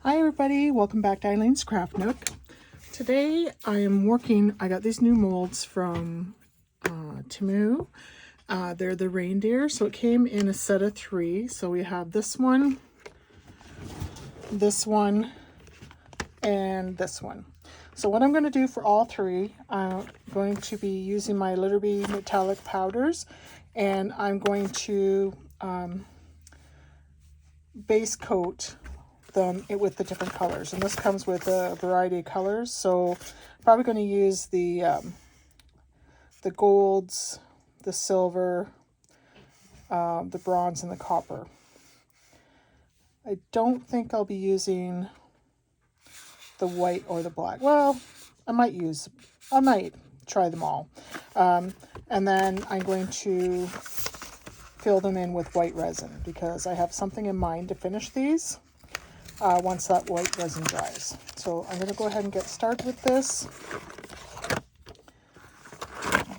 Hi everybody, welcome back to Eileen's Craft Nook. Today I got these new molds from Temu. They're the reindeer, so it came in a set of 3. So we have this one, and this one. So what I'm going to do for all 3, I'm going to be using my Litterbee metallic powders, and I'm going to base coat them with the different colors, and this comes with a variety of colors. So I'm probably going to use the golds, the silver, the bronze, and the copper. I don't think I'll be using the white or the black. Well, I might try them all. And then I'm going to fill them in with white resin because I have something in mind to finish these once that white resin dries. So I'm going to go ahead and get started with this.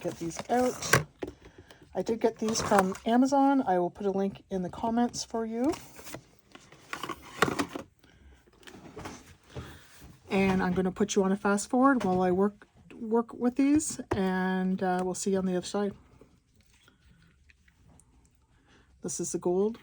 Get these out. I did get these from Amazon. I will put a link in the comments for you. And I'm going to put you on a fast forward while I work with these, and we'll see you on the other side. This is the gold.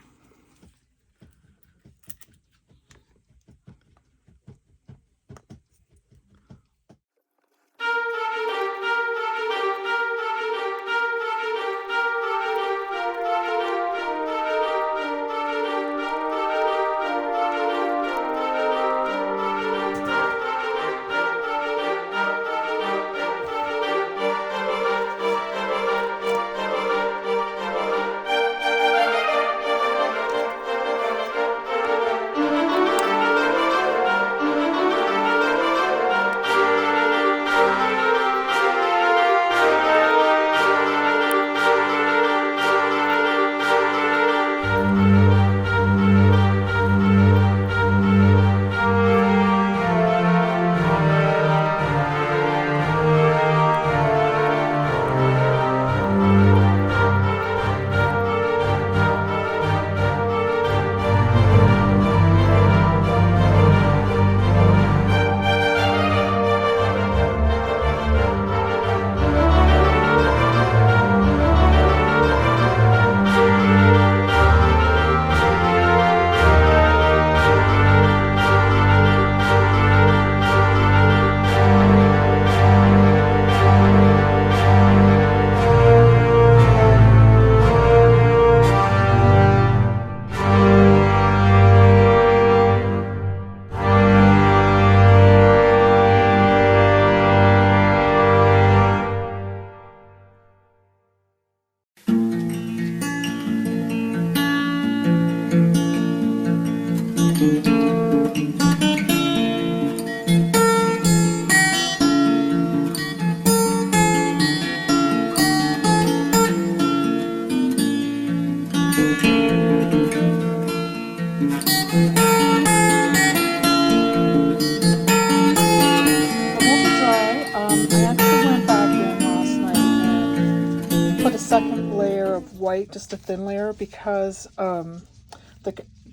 Second layer of white, just a thin layer, because the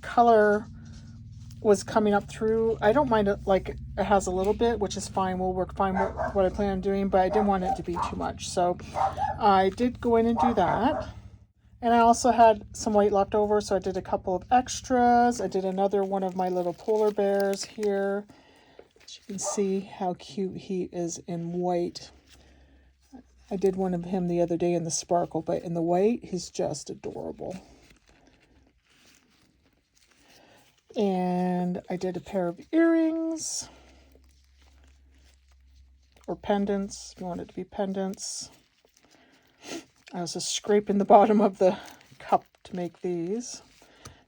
color was coming up through. I don't mind it, like it has a little bit, which is fine, will work fine with what I plan on doing, but I didn't want it to be too much, so I did go in and do that. And I also had some white left over, so I did a couple of extras. I did another one of my little polar bears here. As you can see how cute he is in white. I did one of him the other day in the sparkle, but in the white, he's just adorable. And I did a pair of earrings, or pendants, if you want it to be pendants. I was just scraping the bottom of the cup to make these.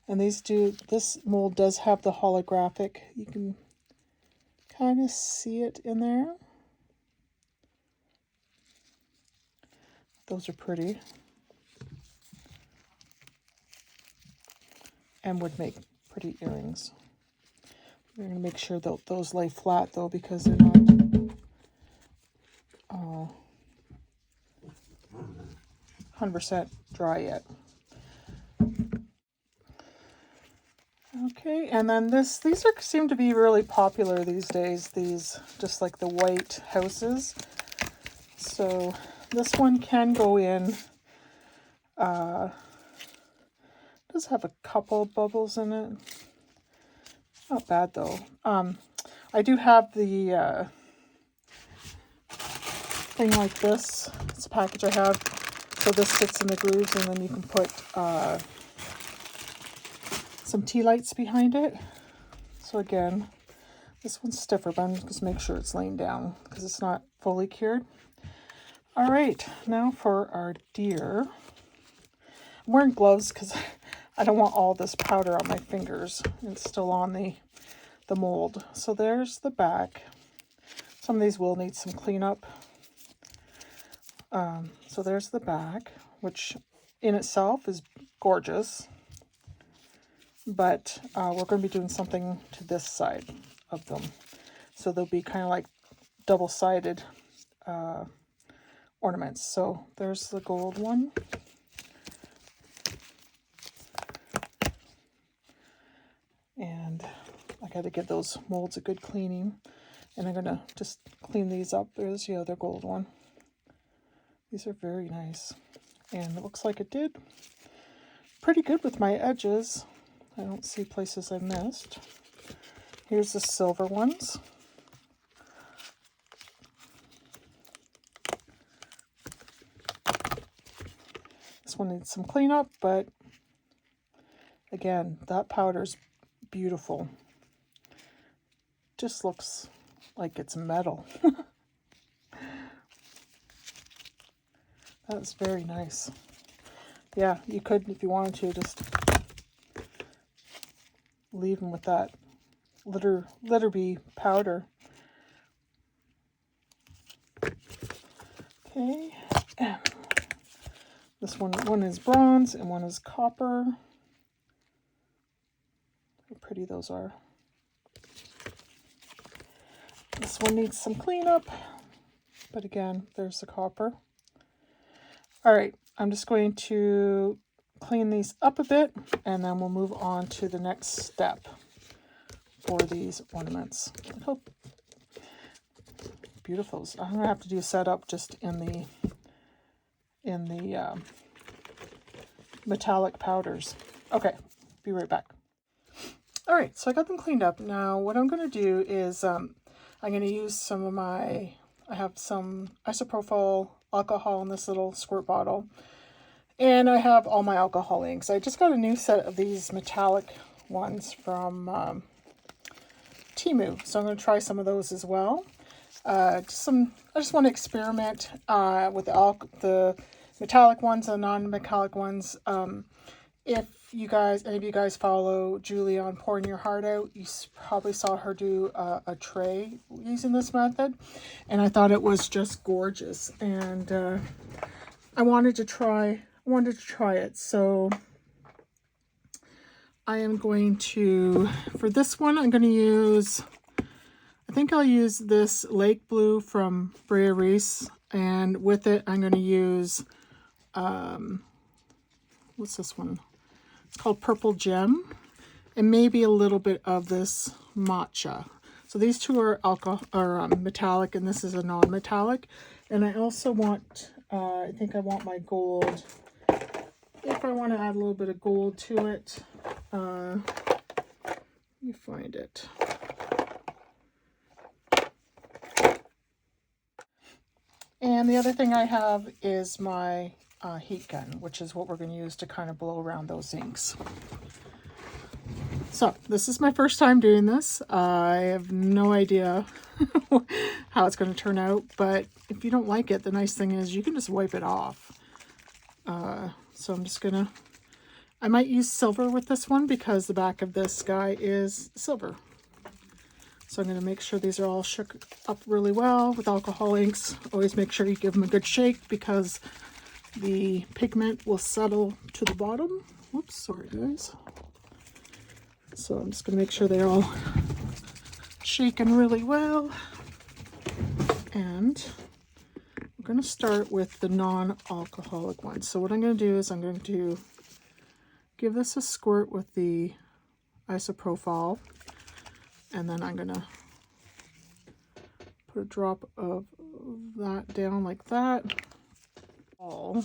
And this mold does have the holographic. You can kind of see it in there. Those are pretty. And would make pretty earrings. We're going to make sure that those lay flat though, because they're not 100% dry yet. Okay, and then these seem to be really popular these days, these just like the white houses. So this one can go in. Does have a couple bubbles in it. Not bad though. I do have the thing like this. It's a package I have. So this fits in the grooves, and then you can put some tea lights behind it. So again, this one's stiffer, but I'm just going to make sure it's laying down because it's not fully cured. All right, now for our deer. I'm wearing gloves because I don't want all this powder on my fingers. It's still on the mold. So there's the back. Some of these will need some cleanup. So there's the back, which in itself is gorgeous. But we're going to be doing something to this side of them. So they'll be kind of like double-sided ornaments. So there's the gold one. And I got to give those molds a good cleaning. And I'm going to just clean these up. There's the other gold one. These are very nice. And it looks like it did pretty good with my edges. I don't see places I missed. Here's the silver ones. This one needs some cleanup, but again, that powder's beautiful. Just looks like it's metal. That's very nice. Yeah, you could, if you wanted to, just leave them with that litter bee powder. Okay, and this one is bronze and one is copper. How pretty those are. This one needs some cleanup, but again, there's the copper. All right, I'm just going to clean these up a bit, and then we'll move on to the next step for these ornaments. I hope beautiful. I'm gonna have to do a setup just in the metallic powders. Okay, be right back. All right, so I got them cleaned up. Now what I'm going to do is I'm going to use some of I have some isopropyl alcohol in this little squirt bottle. And I have all my alcohol inks. I just got a new set of these metallic ones from Temu. So I'm going to try some of those as well. I just want to experiment with the metallic ones and non-metallic ones. If any of you guys follow Julie on Pouring Your Heart Out, you probably saw her do a tray using this method, and I thought it was just gorgeous, and I wanted to try it. So I am going to, for this one, I'm going to use, I think I'll use this Lake Blue from Brea Reese, and with it I'm going to use what's this one? It's called Purple Gem, and maybe a little bit of this matcha. So these two are metallic, and this is a non-metallic. And I also want, I think I want my gold. If I want to add a little bit of gold to it, let me find it. And the other thing I have is my heat gun, which is what we're going to use to kind of blow around those inks. So this is my first time doing this. I have no idea how it's going to turn out, but if you don't like it, the nice thing is you can just wipe it off. So I'm just gonna, I might use silver with this one because the back of this guy is silver. So I'm going to make sure these are all shook up really well with alcohol inks. Always make sure you give them a good shake because the pigment will settle to the bottom. Whoops, sorry guys. So I'm just going to make sure they're all shaken really well. And I'm going to start with the non-alcoholic one. So what I'm going to do is I'm going to give this a squirt with the isopropyl, and then I'm gonna put a drop of that down like that. Oh,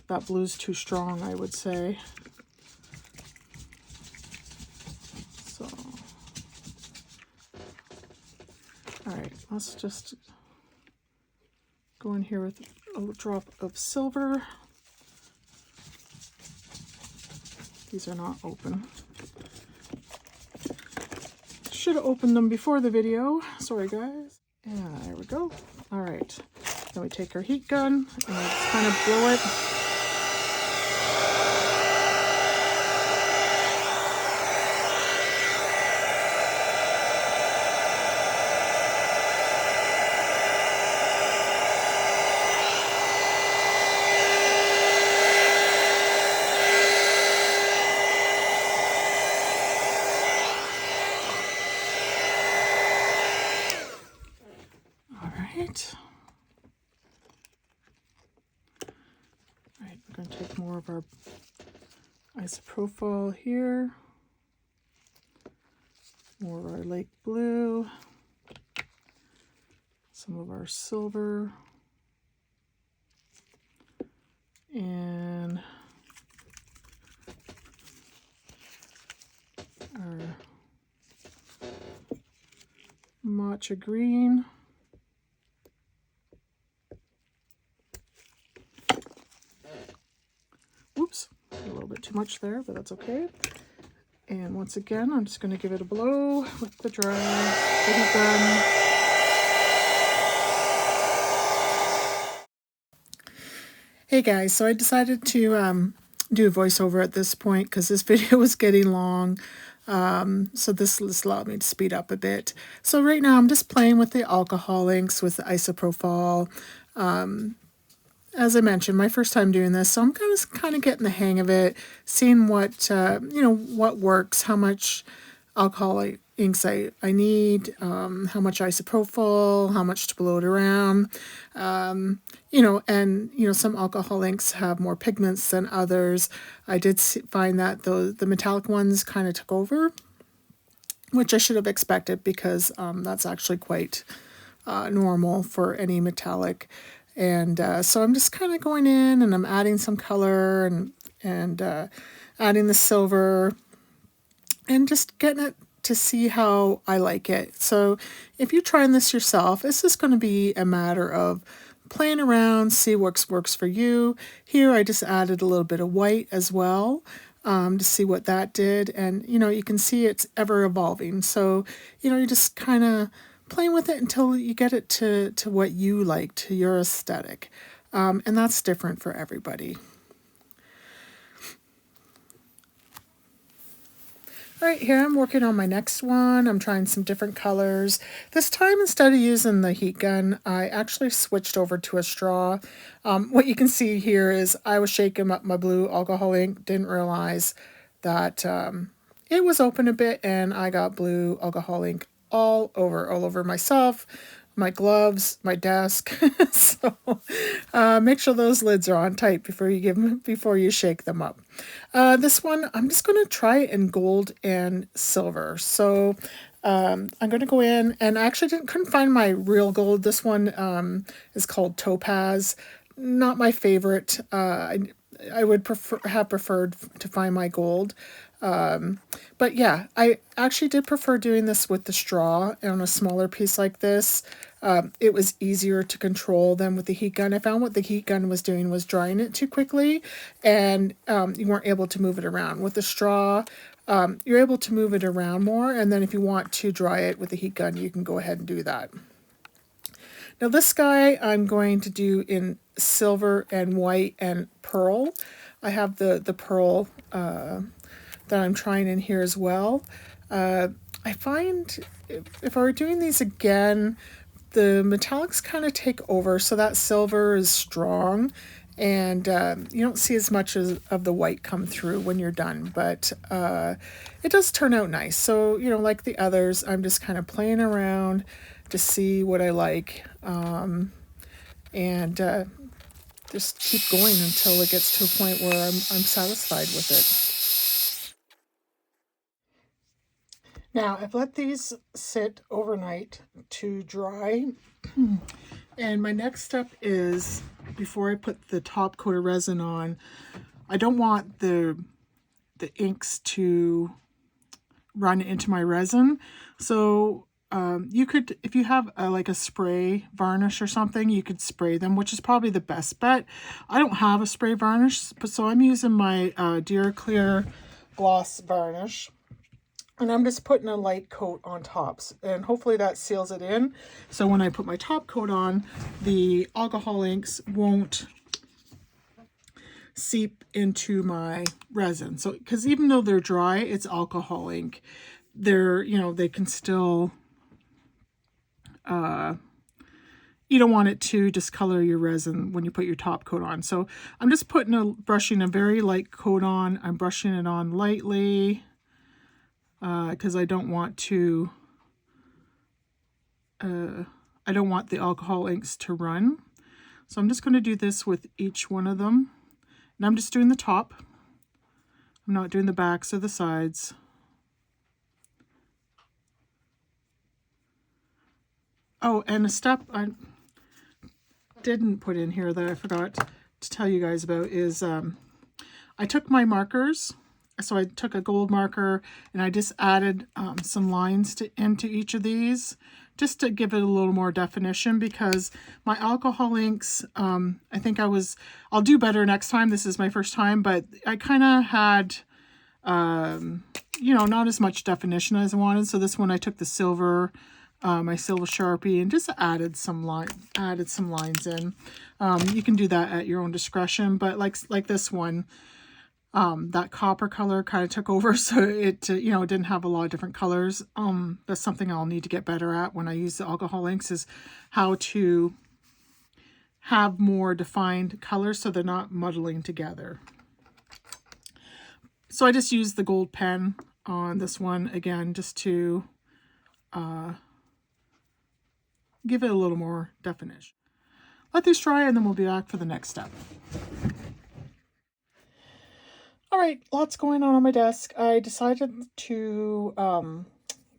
that blue's too strong, I would say. So, all right, let's just go in here with a drop of silver. These are not open. Should have opened them before the video. Sorry, guys. Yeah, there we go. All right. Then we take our heat gun and just kind of blow it. Alright, we're going to take more of our isopropyl here, more of our lake blue, some of our silver, and our matcha green. Oops, a little bit too much there, but that's okay. And once again, I'm just going to give it a blow with the dry heat gun. Hey guys, so I decided to do a voiceover at this point because this video was getting long. So this allowed me to speed up a bit. So right now I'm just playing with the alcohol inks with the isopropyl. As I mentioned, my first time doing this, so I'm kind of getting the hang of it, seeing what what works, how much alcohol inks I need, how much isopropyl, how much to blow it around, and some alcohol inks have more pigments than others. I did find that the metallic ones kind of took over, which I should have expected because that's actually quite normal for any metallic. And so I'm just kind of going in and I'm adding some color and adding the silver and just getting it to see how I like it. So if you're trying this yourself, it's just going to be a matter of playing around, see what works for you. Here I just added a little bit of white as well to see what that did. And, you can see it's ever evolving. So, you just kind of playing with it until you get it to what you like, to your aesthetic. And that's different for everybody. All right, here I'm working on my next one. I'm trying some different colors. This time, instead of using the heat gun, I actually switched over to a straw. What you can see here is I was shaking up my blue alcohol ink, didn't realize that it was open a bit, and I got blue alcohol ink all over myself, my gloves, my desk. So make sure those lids are on tight before you shake them up. This one I'm just going to try it in gold and silver. So I'm going to go in, and I actually couldn't find my real gold. This one is called Topaz. Not my favorite. I would have preferred to find my gold. But yeah, I actually did prefer doing this with the straw on a smaller piece like this. It was easier to control than with the heat gun. I found what the heat gun was doing was drying it too quickly, and you weren't able to move it around. With the straw, you're able to move it around more, and then if you want to dry it with the heat gun, you can go ahead and do that. Now this guy I'm going to do in silver and white and pearl. I have the pearl that I'm trying in here as well. I find if I were doing these again, the metallics kind of take over, so that silver is strong, and you don't see as much of the white come through when you're done, but it does turn out nice. So, like the others, I'm just kind of playing around to see what I like, and just keep going until it gets to a point where I'm satisfied with it. Now I've let these sit overnight to dry. And my next step is, before I put the top coat of resin on, I don't want the inks to run into my resin. So you could, if you have like a spray varnish or something, you could spray them, which is probably the best bet. I don't have a spray varnish, but so I'm using my Dear Clear gloss varnish. And I'm just putting a light coat on tops, and hopefully that seals it in. So when I put my top coat on, the alcohol inks won't seep into my resin. So, because even though they're dry, it's alcohol ink. They're, you know, they can still, you don't want it to discolor your resin when you put your top coat on. So I'm just brushing a very light coat on. I'm brushing it on lightly, because I don't want to, I don't want the alcohol inks to run. So I'm just going to do this with each one of them. And I'm just doing the top. I'm not doing the backs or the sides. Oh, and a step I didn't put in here that I forgot to tell you guys about is I took my markers. So I took a gold marker and I just added some lines into each of these, just to give it a little more definition, because my alcohol inks, I think I'll do better next time. This is my first time, but I kind of had, you know, not as much definition as I wanted. So this one I took the silver, my silver Sharpie, and just added some lines in. You can do that at your own discretion, but like this one, that copper color kind of took over, so it you know, it didn't have a lot of different colors. That's something I'll need to get better at when I use the alcohol inks, is how to have more defined colors so they're not muddling together. So I just used the gold pen on this one again, just to give it a little more definition. Let these dry and then we'll be back for the next step. All right, lots going on my desk. I decided to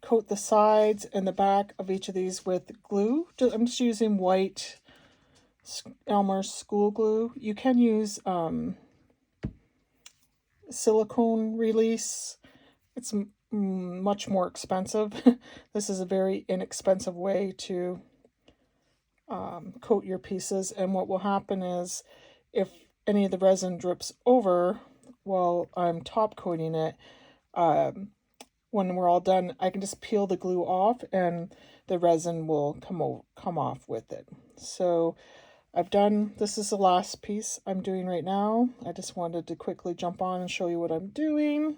coat the sides and the back of each of these with glue. I'm just using white Elmer's school glue. You can use silicone release. It's much more expensive. This is a very inexpensive way to coat your pieces. And what will happen is, if any of the resin drips over while I'm top coating it, when we're all done, I can just peel the glue off and the resin will come off with it. So this is the last piece I'm doing right now. I just wanted to quickly jump on and show you what I'm doing.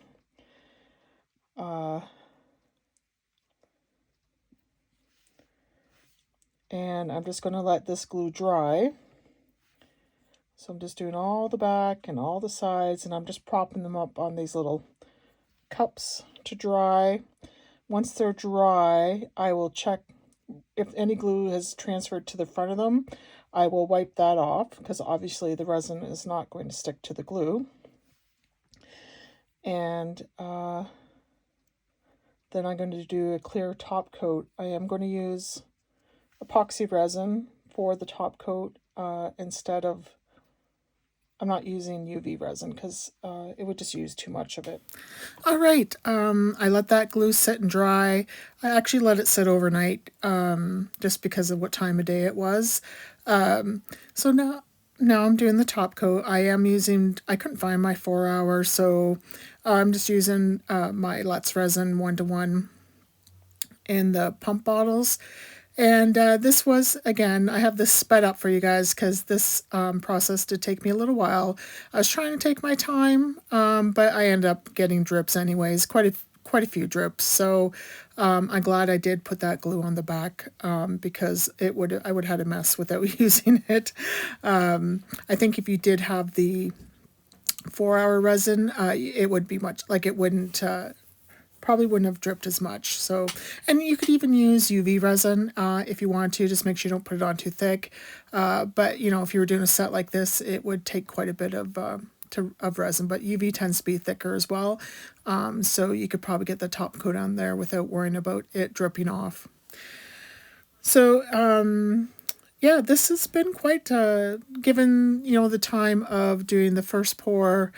And I'm just going to let this glue dry. So I'm just doing all the back and all the sides, and I'm just propping them up on these little cups to dry. Once they're dry, I will check if any glue has transferred to the front of them. I will wipe that off, because obviously the resin is not going to stick to the glue. And then I'm going to do a clear top coat. I am going to use epoxy resin for the top coat instead of, I'm not using UV resin because it would just use too much of it. All right, I let that glue sit and dry. I actually let it sit overnight just because of what time of day it was. So now I'm doing the top coat. I couldn't find my 4 hours, so I'm just using my Let's Resin 1-to-1 in the pump bottles. And this was, again, I have this sped up for you guys because this process did take me a little while. I was trying to take my time, but I ended up getting drips anyways, quite a few drips. So I'm glad I did put that glue on the back because I would have had a mess without using it. I think if you did have the 4-hour resin, it would be much, like it wouldn't... probably wouldn't have dripped as much. So, and you could even use UV resin if you want to, just make sure you don't put it on too thick. But, you know, if you were doing a set like this, it would take quite a bit of of resin, but UV tends to be thicker as well. So you could probably get the top coat on there without worrying about it dripping off. So yeah, this has been quite, given, the time of doing the first pour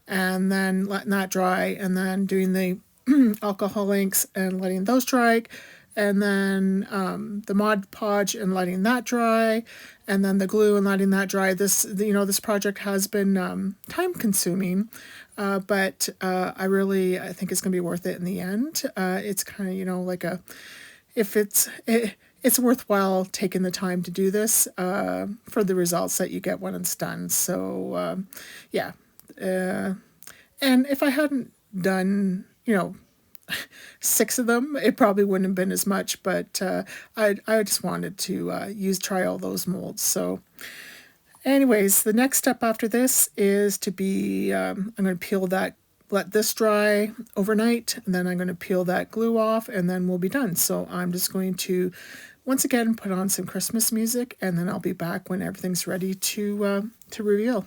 and then letting that dry and then doing the alcohol inks and letting those dry, and then the Mod Podge and letting that dry, and then the glue and letting that dry. This project has been time consuming, but I think it's going to be worth it in the end. It's kind of, like it's worthwhile taking the time to do this for the results that you get when it's done. So yeah, and if I hadn't done, 6 of them, it probably wouldn't have been as much, but I just wanted to try all those molds. So anyways, the next step after this is to be, I'm going to peel that, let this dry overnight, and then I'm going to peel that glue off, and then we'll be done. So I'm just going to, once again, put on some Christmas music, and then I'll be back when everything's ready to reveal.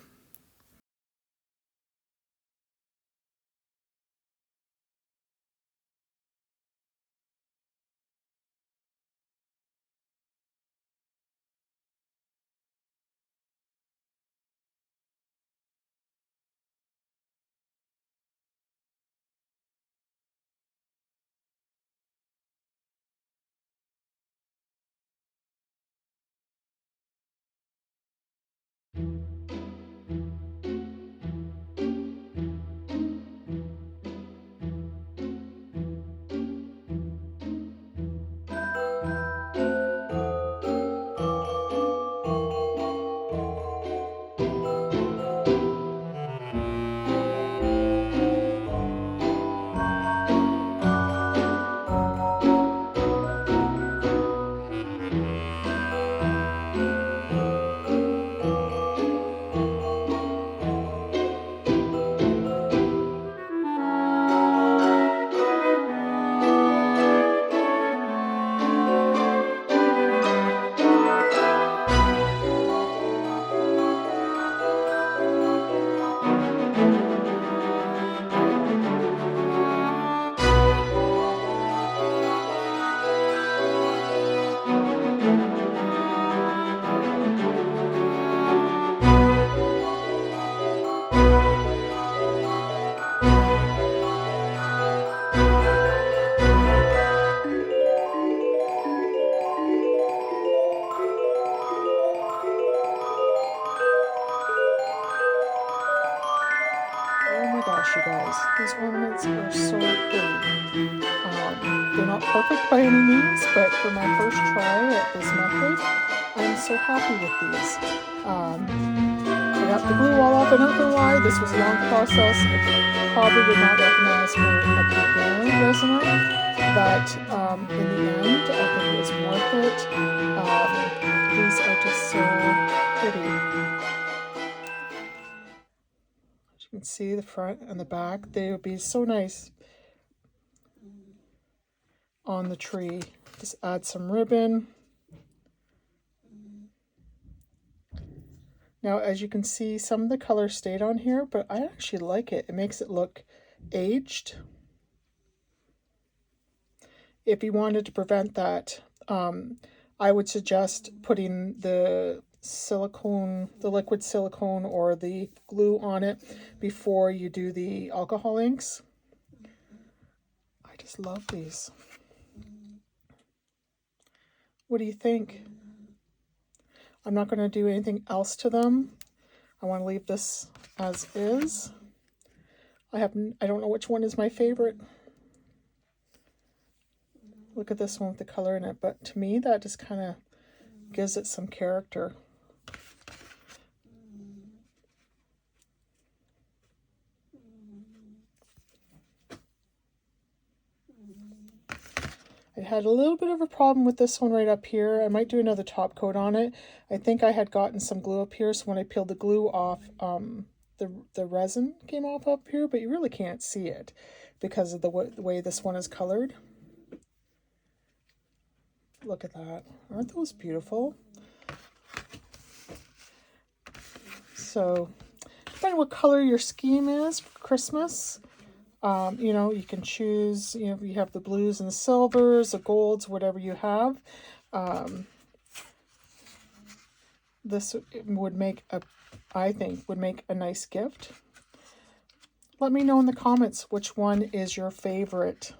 Oh my gosh, you guys, these ornaments are so pretty. They're not perfect by any means, but for my first try at this method, I'm so happy with these. I got the glue all off, and not gonna lie, this was a long process. I probably would not recommend this for a beginner resoner, but in the end, I think it was worth it. These are just so pretty. You can see the front and the back. They would be so nice on the tree. Just add some ribbon. Now, as you can see, some of the color stayed on here, but I actually like it. It makes it look aged. If you wanted to prevent that, I would suggest putting the liquid silicone or the glue on it before you do the alcohol inks. I just love these. What do you think? I'm not going to do anything else to them. I want to leave this as is. I don't know which one is my favorite. Look at this one with the color in it, but to me that just kind of gives it some character. I had a little bit of a problem with this one right up here. I might do another top coat on it. I think I had gotten some glue up here, so when I peeled the glue off, the resin came off up here, but you really can't see it because of the way this one is colored. Look at that. Aren't those beautiful? So depending what color your scheme is for Christmas. You know, you can choose, you know, you have the blues and the silvers, the golds, whatever you have. This would make a, I think, would make a nice gift. Let me know in the comments which one is your favorite.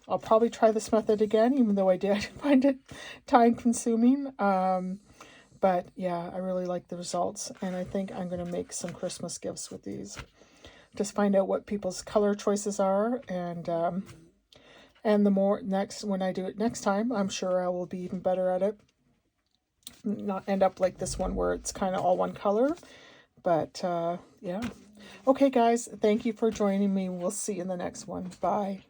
I'll probably try this method again, even though I did find it time consuming. But yeah, I really like the results, and I think I'm going to make some Christmas gifts with these. Just find out what people's color choices are, and the more next, when I do it next time, I'm sure I will be even better at it. Not end up like this one where it's kind of all one color, but yeah. Okay, guys, thank you for joining me. We'll see you in the next one. Bye.